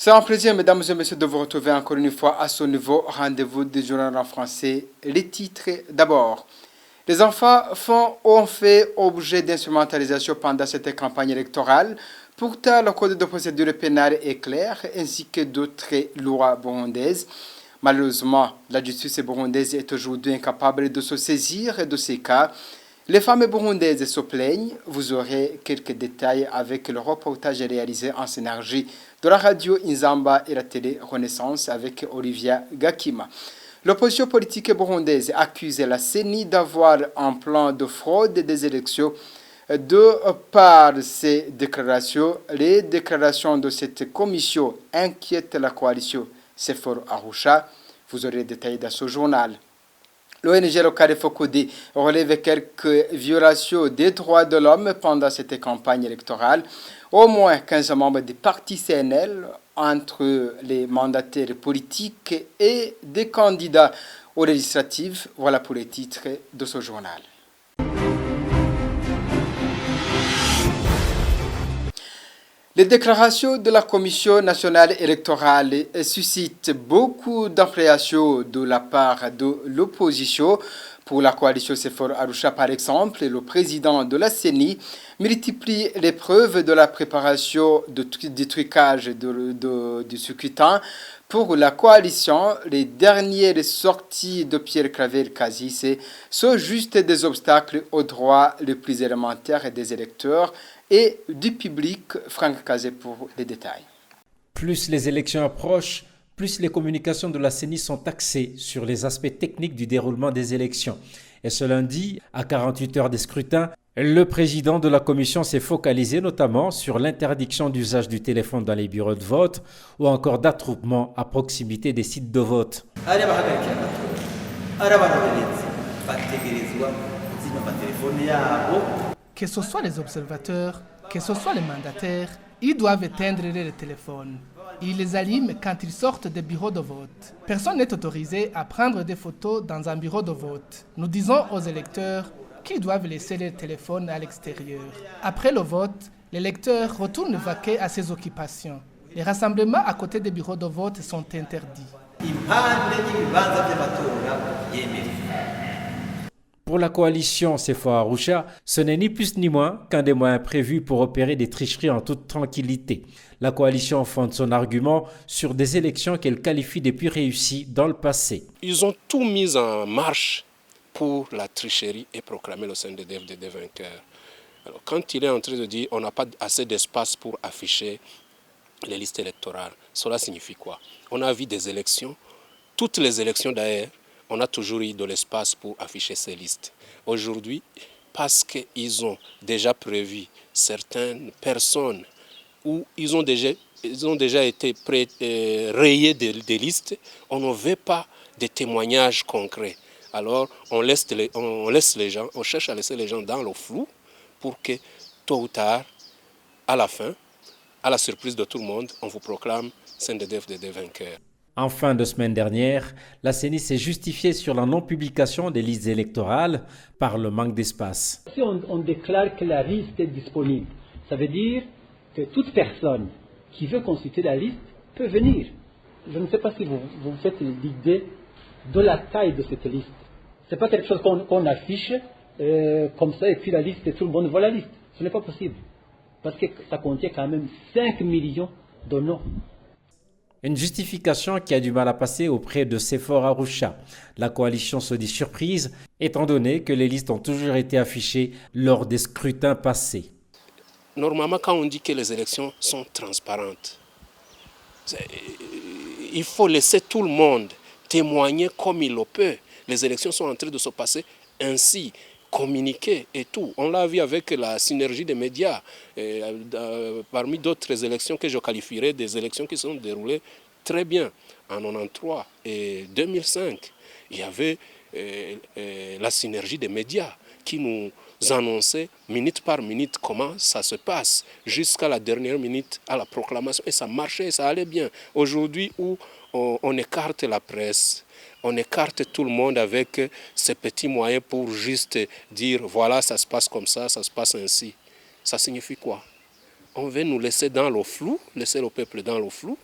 C'est un plaisir, mesdames et messieurs, de vous retrouver encore une fois à ce nouveau rendez-vous du journal en français. Les titres d'abord. Les enfants ont fait objet d'instrumentalisation pendant cette campagne électorale. Pourtant, le code de procédure pénale est clair, ainsi que d'autres lois burundaises. Malheureusement, la justice burundaise est aujourd'hui incapable de se saisir de ces cas. Les femmes burundaises se plaignent. Vous aurez quelques détails avec le reportage réalisé en synergie de la radio Inzamba et la télé Renaissance avec Olivia Gakima. L'opposition politique burundaise accuse la CENI d'avoir un plan de fraude des élections. De par ces déclarations, les déclarations de cette commission inquiètent la coalition Sefor Arusha. Vous aurez les détails dans ce journal. L'ONG locale Focodé relève quelques violations des droits de l'homme pendant cette campagne électorale. Au moins 15 membres du parti CNL, entre les mandataires politiques et des candidats aux législatives. Voilà pour les titres de ce journal. Les déclarations de la Commission nationale électorale suscitent beaucoup d'appréhension de la part de l'opposition. Pour la coalition Sefor Arusha, par exemple, le président de la CENI multiplie les preuves de la préparation du trucage du scrutin. Pour la coalition, les dernières sorties de Pierre Claver Kazisse sont juste des obstacles aux droits les plus élémentaires des électeurs et du public. Franck Kazé pour les détails. Plus les élections approchent, plus les communications de la CENI sont axées sur les aspects techniques du déroulement des élections. Et ce lundi, à 48 heures des scrutins, le président de la commission s'est focalisé notamment sur l'interdiction d'usage du téléphone dans les bureaux de vote ou encore d'attroupement à proximité des sites de vote. Que ce soit les observateurs, que ce soit les mandataires, ils doivent éteindre les téléphones. Ils les allument quand ils sortent des bureaux de vote. Personne n'est autorisé à prendre des photos dans un bureau de vote. Nous disons aux électeurs qu'ils doivent laisser leur téléphone à l'extérieur. Après le vote, l'électeur retourne vaquer à ses occupations. Les rassemblements à côté des bureaux de vote sont interdits. Pour la coalition Sefor Arusha, ce n'est ni plus ni moins qu'un des moyens prévus pour opérer des tricheries en toute tranquillité. La coalition fonde son argument sur des élections qu'elle qualifie de plus réussies dans le passé. Ils ont tout mis en marche pour la tricherie et proclamer le CNDD-FDD vainqueur. Alors, quand il est en train de dire qu'on n'a pas assez d'espace pour afficher les listes électorales, cela signifie quoi? On a vu des élections, toutes les élections d'ailleurs, on a toujours eu de l'espace pour afficher ces listes. Aujourd'hui, parce qu'ils ont déjà prévu certaines personnes où ils ont déjà été rayés des listes, on ne veut pas de témoignages concrets. Alors on laisse les gens, on cherche à laisser les gens dans le flou pour que tôt ou tard, à la fin, à la surprise de tout le monde, on vous proclame CNDD-FDD vainqueur. En fin de semaine dernière, la CENI s'est justifiée sur la non-publication des listes électorales par le manque d'espace. Si on déclare que la liste est disponible, ça veut dire que toute personne qui veut consulter la liste peut venir. Je ne sais pas si vous faites l'idée de la taille de cette liste. Ce n'est pas quelque chose qu'on affiche comme ça et puis la liste et tout le monde voit la liste. Ce n'est pas possible. Parce que ça contient quand même 5 millions de noms. Une justification qui a du mal à passer auprès de Sefor Arusha. La coalition se dit surprise, étant donné que les listes ont toujours été affichées lors des scrutins passés. Normalement, quand on dit que les élections sont transparentes, il faut laisser tout le monde témoigner comme il le peut. Les élections sont en train de se passer ainsi, communiquer et tout. On l'a vu avec la synergie des médias. Parmi d'autres élections que je qualifierais des élections qui se sont déroulées très bien. En 1993 et 2005, il y avait la synergie des médias qui nous annonçait minute par minute comment ça se passe jusqu'à la dernière minute à la proclamation. Et ça marchait, ça allait bien. Aujourd'hui où on écarte la presse, on écarte tout le monde avec ces petits moyens pour juste dire voilà, ça se passe comme ça se passe ainsi. Ça signifie quoi? On veut nous laisser dans le flou, laisser le peuple dans le flou.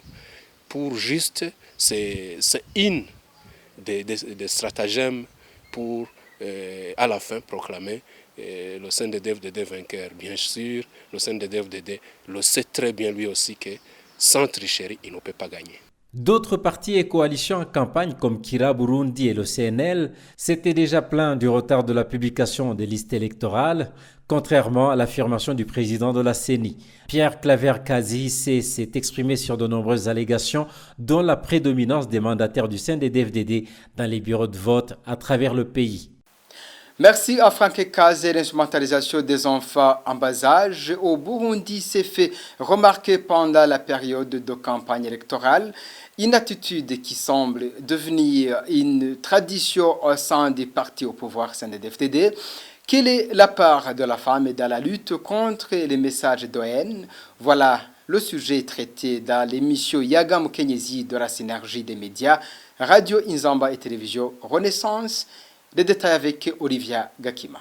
pour juste, c'est une des stratagèmes pour à la fin proclamer le CNDD-FDD vainqueur. Bien sûr, le CNDD-FDD le sait très bien lui aussi que sans tricherie, il ne peut pas gagner. D'autres partis et coalitions en campagne comme Kira Burundi et le CNL s'étaient déjà plaints du retard de la publication des listes électorales, contrairement à l'affirmation du président de la CENI. Pierre Claver-Kazihise s'est exprimé sur de nombreuses allégations, dont la prédominance des mandataires du CNDD-FDD dans les bureaux de vote à travers le pays. Merci à Franck Kazé. L'instrumentalisation des enfants en bas âge au Burundi s'est fait remarquer pendant la période de campagne électorale. Une attitude qui semble devenir une tradition au sein des partis au pouvoir CNDD-FDD. Quelle est la part de la femme dans la lutte contre les messages de haine? Voilà le sujet traité dans l'émission Yagam Kenyezi de la synergie des médias, Radio Inzamba et Télévision Renaissance. Les détails avec Olivia Gakima.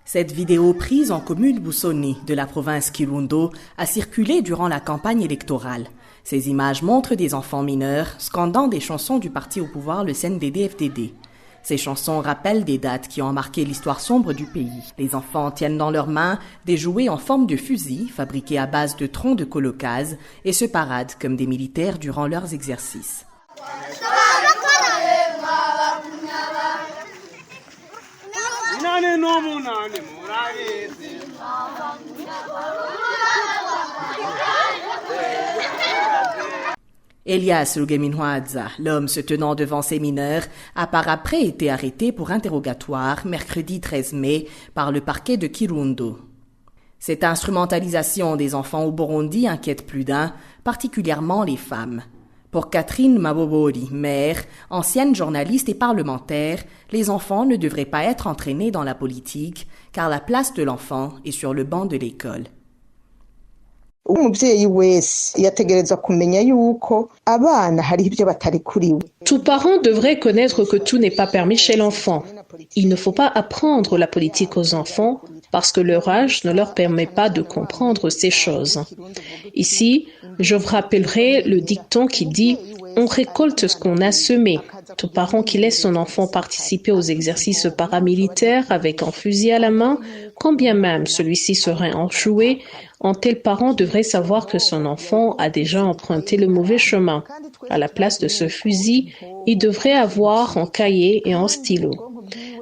Cette vidéo prise en commune Busoni de la province Kirundo a circulé durant la campagne électorale. Ces images montrent des enfants mineurs scandant des chansons du parti au pouvoir, le CNDD-FDD. Ces chansons rappellent des dates qui ont marqué l'histoire sombre du pays. Les enfants tiennent dans leurs mains des jouets en forme de fusil fabriqués à base de troncs de colocase et se paradent comme des militaires durant leurs exercices. Elias Rugeminwaza, l'homme se tenant devant ses mineurs, a par après été arrêté pour interrogatoire mercredi 13 mai par le parquet de Kirundo. Cette instrumentalisation des enfants au Burundi inquiète plus d'un, particulièrement les femmes. Pour Catherine Mabobori, mère, ancienne journaliste et parlementaire, les enfants ne devraient pas être entraînés dans la politique, car la place de l'enfant est sur le banc de l'école. Tout parent devrait connaître que tout n'est pas permis chez l'enfant. Il ne faut pas apprendre la politique aux enfants parce que leur âge ne leur permet pas de comprendre ces choses. Ici, je vous rappellerai le dicton qui dit « On récolte ce qu'on a semé ». Tout parent qui laisse son enfant participer aux exercices paramilitaires avec un fusil à la main, quand bien même celui-ci serait enjoué, un tel parent devrait savoir que son enfant a déjà emprunté le mauvais chemin. À la place de ce fusil, il devrait avoir un cahier et un stylo.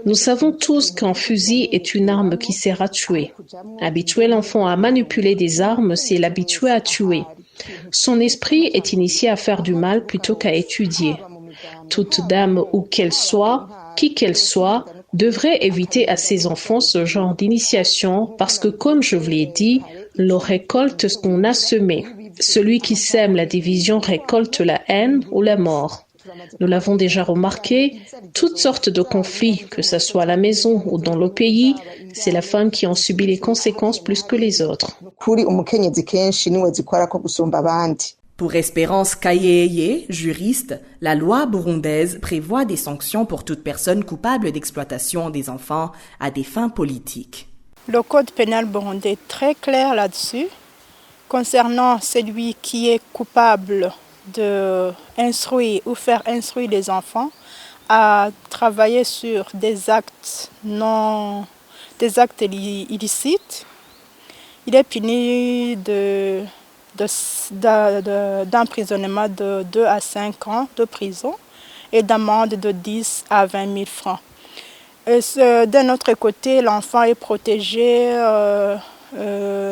Nous savons tous qu'un fusil est une arme qui sert à tuer. Habituer l'enfant à manipuler des armes, c'est l'habituer à tuer. Son esprit est initié à faire du mal plutôt qu'à étudier. Toute dame ou qu'elle soit, qui qu'elle soit, devrait éviter à ses enfants ce genre d'initiation parce que, comme je vous l'ai dit, l'on récolte ce qu'on a semé. Celui qui sème la division récolte la haine ou la mort. Nous l'avons déjà remarqué, toutes sortes de conflits, que ce soit à la maison ou dans le pays, c'est la femme qui en subit les conséquences plus que les autres. Pour Espérance Kayeye, juriste, la loi burundaise prévoit des sanctions pour toute personne coupable d'exploitation des enfants à des fins politiques. Le code pénal burundais est très clair là-dessus. Concernant celui qui est coupable d'instruire ou faire instruire les enfants à travailler sur des actes illicites, il est puni d'emprisonnement de 2 à 5 ans de prison et d'amende de 10 à 20 000 francs. D'un autre côté, l'enfant est protégé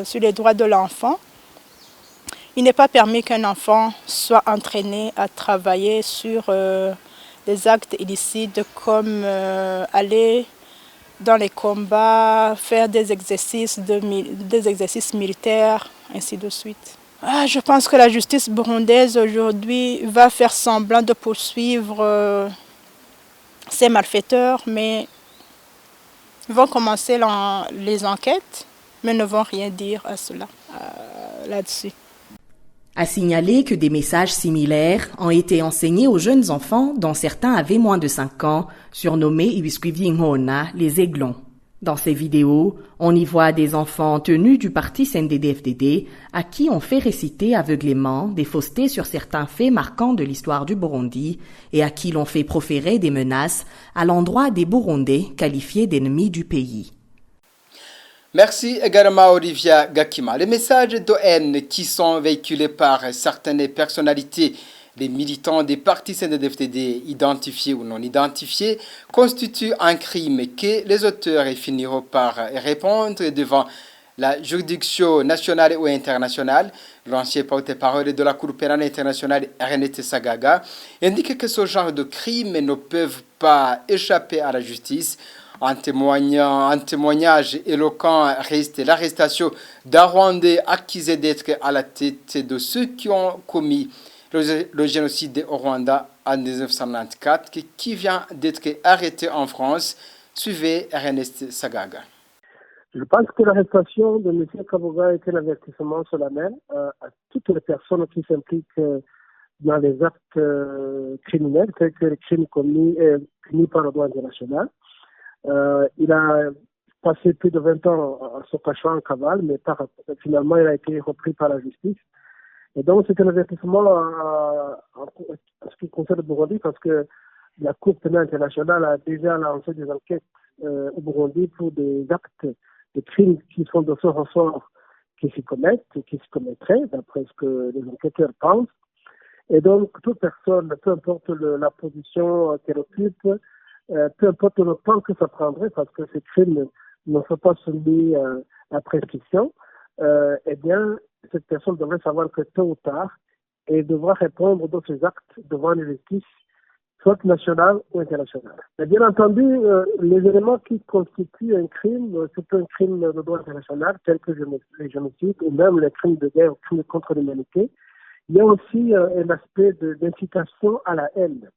sur les droits de l'enfant. Il n'est pas permis qu'un enfant soit entraîné à travailler sur des actes illicites comme aller dans les combats, faire des exercices militaires, ainsi de suite. Je pense que la justice burundaise aujourd'hui va faire semblant de poursuivre ces malfaiteurs, mais ils vont commencer les enquêtes, mais ne vont rien dire à cela, là-dessus. A signaler que des messages similaires ont été enseignés aux jeunes enfants dont certains avaient moins de 5 ans, surnommés Ibisquivi Ngona, les aiglons. Dans ces vidéos, on y voit des enfants tenus du parti CNDD-FDD à qui on fait réciter aveuglément des faussetés sur certains faits marquants de l'histoire du Burundi et à qui l'on fait proférer des menaces à l'endroit des Burundais qualifiés d'ennemis du pays. Merci également Olivia Gakima. Les messages de haine qui sont véhiculés par certaines personnalités, les militants des partis CNDD-FDD identifiés ou non identifiés, constituent un crime que les auteurs finiront par répondre devant la juridiction nationale ou internationale. L'ancien porte-parole de la Cour pénale internationale, Ernest Sagaga, indique que ce genre de crimes ne peuvent pas échapper à la justice. Un témoignage éloquent reste l'arrestation d'un Rwandais accusé d'être à la tête de ceux qui ont commis le génocide au Rwanda en 1994, qui vient d'être arrêté en France. Suivez Ernest Sagaga. Je pense que l'arrestation de M. Kaboga est un avertissement solennel à toutes les personnes qui s'impliquent dans les actes criminels, tels que les crimes commis et punis par le droit international. Il a passé plus de 20 ans à se cacher en cavale, mais finalement il a été repris par la justice. Et donc c'est un avertissement en ce qui concerne le Burundi, parce que la Cour pénale internationale a déjà lancé des enquêtes au Burundi pour des actes de crimes qui sont de ce ressort qui s'y commettent, qui se commettraient, d'après ce que les enquêteurs pensent. Et donc toute personne, peu importe la position qu'elle occupe, peu importe le temps que ça prendrait, parce que ces crimes ne sont pas soumis à prescription, eh bien, cette personne devrait savoir que tôt ou tard, elle devra répondre de ses actes devant les justices, soit nationales ou internationales. Et bien entendu, les éléments qui constituent un crime, c'est un crime de droit international, tel que les génocides, ou même les crimes de guerre, ou crimes contre l'humanité. Il y a aussi un aspect d'incitation à la haine.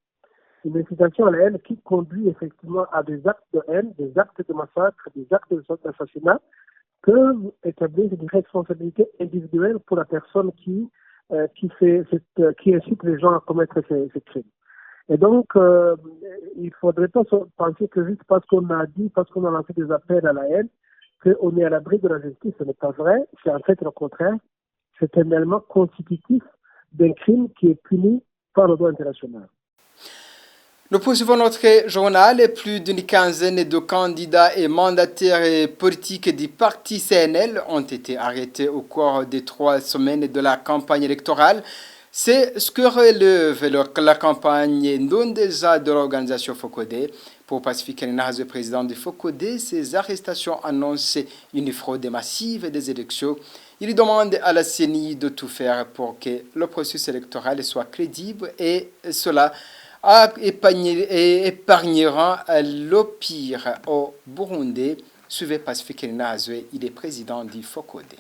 Une incitation à la haine qui conduit effectivement à des actes de haine, des actes de massacre, des actes d'assassinat, peuvent établir une responsabilité individuelle pour la personne qui incite les gens à commettre ces crimes. Et donc, il ne faudrait pas penser que juste parce qu'on a dit, parce qu'on a lancé des appels à la haine, qu'on est à l'abri de la justice. Ce n'est pas vrai. C'est en fait le contraire. C'est un élément constitutif d'un crime qui est puni par le droit international. Nous poursuivons notre journal. Plus d'une quinzaine de candidats et mandataires politiques du parti CNL ont été arrêtés au cours des 3 semaines de la campagne électorale. C'est ce que relève la campagne Ndondeza de l'organisation Focodé. Pour Pacifique Nahaz, le président du Focodé, ces arrestations annoncent une fraude massive des élections. Il demande à la CENI de tout faire pour que le processus électoral soit crédible et cela épargnera le pire au Burundi. Suivez Pacifique Nahazwe, il est président du Focodé.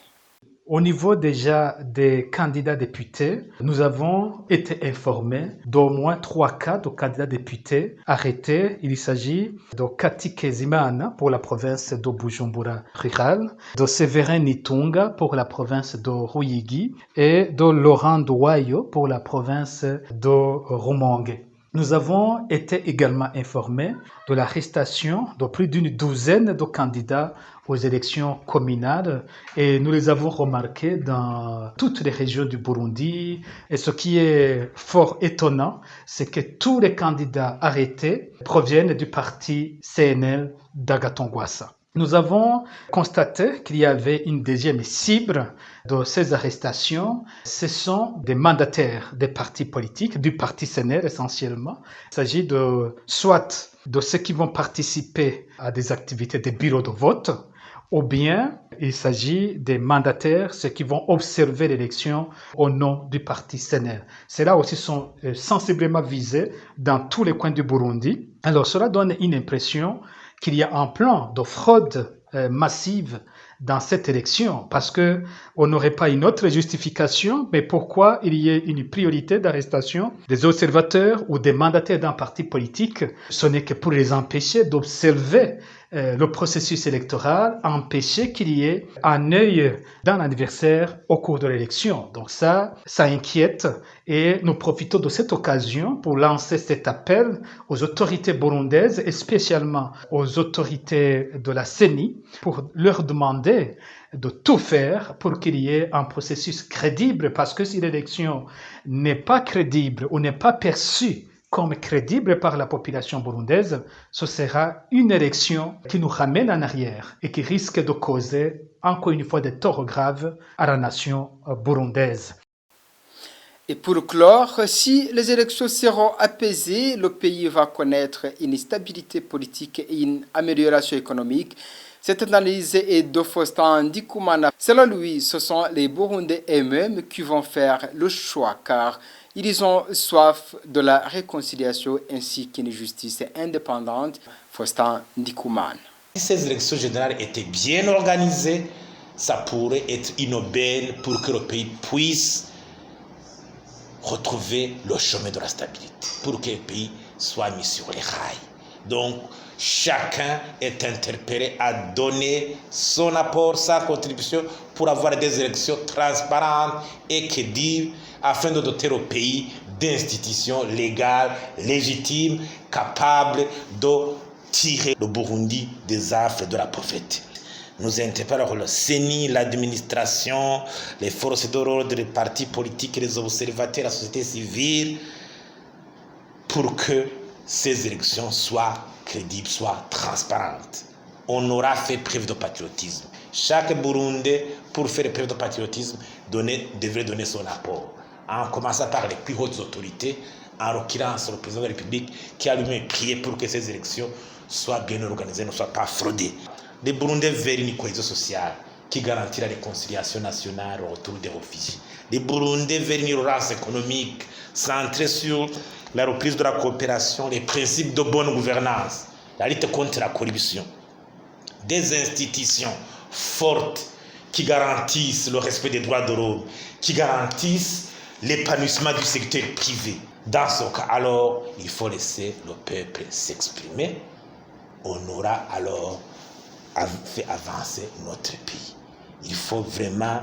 Au niveau déjà des candidats députés, nous avons été informés d'au moins 3 cas de candidats députés arrêtés. Il s'agit de Kati Kezimana pour la province de Bujumbura rural, de Séverin Nitunga pour la province de Ruyigi et de Laurent Douayo pour la province de Rumonge. Nous avons été également informés de l'arrestation de plus d'une douzaine de candidats aux élections communales et nous les avons remarqués dans toutes les régions du Burundi. Et ce qui est fort étonnant, c'est que tous les candidats arrêtés proviennent du parti CNL d'Agathon-Rwasa. Nous avons constaté qu'il y avait une deuxième cible de ces arrestations. Ce sont des mandataires des partis politiques, du parti CNL essentiellement. Il s'agit soit de ceux qui vont participer à des activités des bureaux de vote, ou bien il s'agit des mandataires, ceux qui vont observer l'élection au nom du parti CNL. Ceux-là aussi sont sensiblement visés dans tous les coins du Burundi. Alors cela donne une impression qu'il y a un plan de fraude massive dans cette élection, parce que on n'aurait pas une autre justification, mais pourquoi il y ait une priorité d'arrestation des observateurs ou des mandataires d'un parti politique? Ce n'est que pour les empêcher d'observer le processus électoral a empêché qu'il y ait un œil d'un adversaire au cours de l'élection. Donc ça inquiète et nous profitons de cette occasion pour lancer cet appel aux autorités burundaises et spécialement aux autorités de la CENI pour leur demander de tout faire pour qu'il y ait un processus crédible, parce que si l'élection n'est pas crédible ou n'est pas perçue comme crédible par la population burundaise, ce sera une élection qui nous ramène en arrière et qui risque de causer encore une fois des torts graves à la nation burundaise. Et pour clore, si les élections seront apaisées, le pays va connaître une stabilité politique et une amélioration économique. Cette analyse est de Faustin Ndikumana. Selon lui, ce sont les Burundais eux-mêmes qui vont faire le choix, car ils ont soif de la réconciliation ainsi qu'une justice indépendante. Faustin Ndikumana. Si ces élections générales étaient bien organisées, ça pourrait être une aubaine pour que le pays puisse retrouver le chemin de la stabilité, pour que le pays soit mis sur les rails. Donc, chacun est interpellé à donner son apport, sa contribution pour avoir des élections transparentes et crédibles afin de doter le pays d'institutions légales, légitimes, capables de tirer le Burundi des affres de la pauvreté. Nous interpellons le CENI, l'administration, les forces de l'ordre, les partis politiques, les observateurs, la société civile, pour que ces élections soient crédibles, soient transparentes. On aura fait preuve de patriotisme. Chaque Burundais, pour faire preuve de patriotisme, devrait donner son apport. En commençant par les plus hautes autorités, en l'occurrence le président de la République, qui a lui-même prié pour que ces élections soient bien organisées, ne soient pas fraudées. Les Burundais veulent une cohésion sociale qui garantit la réconciliation nationale autour des réfugiés. Les Burundais veulent une relance économique centrée sur la reprise de la coopération, les principes de bonne gouvernance, la lutte contre la corruption. Des institutions fortes qui garantissent le respect des droits de l'homme, qui garantissent l'épanouissement du secteur privé. Dans ce cas, alors, il faut laisser le peuple s'exprimer. On aura alors fait avancer notre pays. Il faut vraiment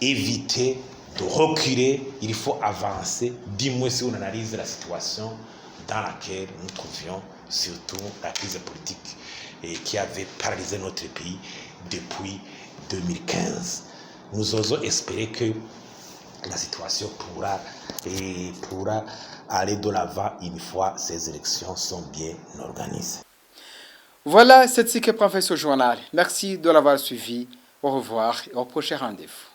éviter de reculer, il faut avancer, du moins si on analyse la situation dans laquelle nous trouvions, surtout la crise politique qui avait paralysé notre pays depuis 2015. Nous osons espérer que la situation pourra aller de l'avant une fois ces élections sont bien organisées. Voilà, c'est ce que prend fait ce journal. Merci de l'avoir suivi. Au revoir et au prochain rendez-vous.